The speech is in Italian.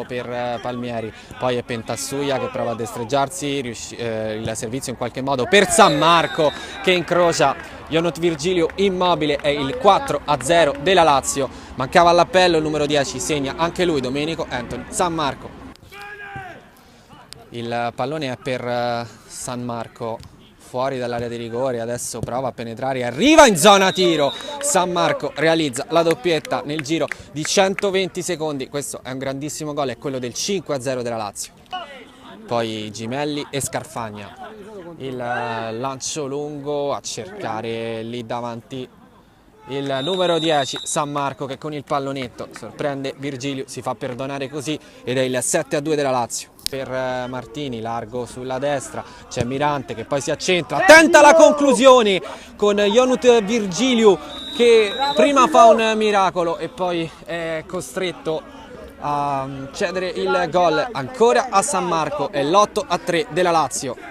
per Palmieri, poi è Pentassuia che prova a destreggiarsi, il servizio in qualche modo per San Marco che incrocia Ionut Virgilio Immobile, è il 4-0 della Lazio. Mancava all'appello, il numero 10 segna anche lui, Domenico Anthony San Marco. Il pallone è per San Marco, fuori dall'area di rigore, adesso prova a penetrare, arriva in zona tiro, San Marco realizza la doppietta nel giro di 120 secondi, questo è un grandissimo gol, è quello del 5-0 della Lazio. Poi Gimelli e Scarfagna, il lancio lungo a cercare lì davanti il numero 10 San Marco che con il pallonetto sorprende Virgilio, si fa perdonare così ed è il 7-2 della Lazio. Per Martini, largo sulla destra, c'è Mirante che poi si accentra, tenta la conclusione con Ionut Virgilio che prima fa un miracolo e poi è costretto a cedere il gol ancora a San Marco, è l'8-3 della Lazio.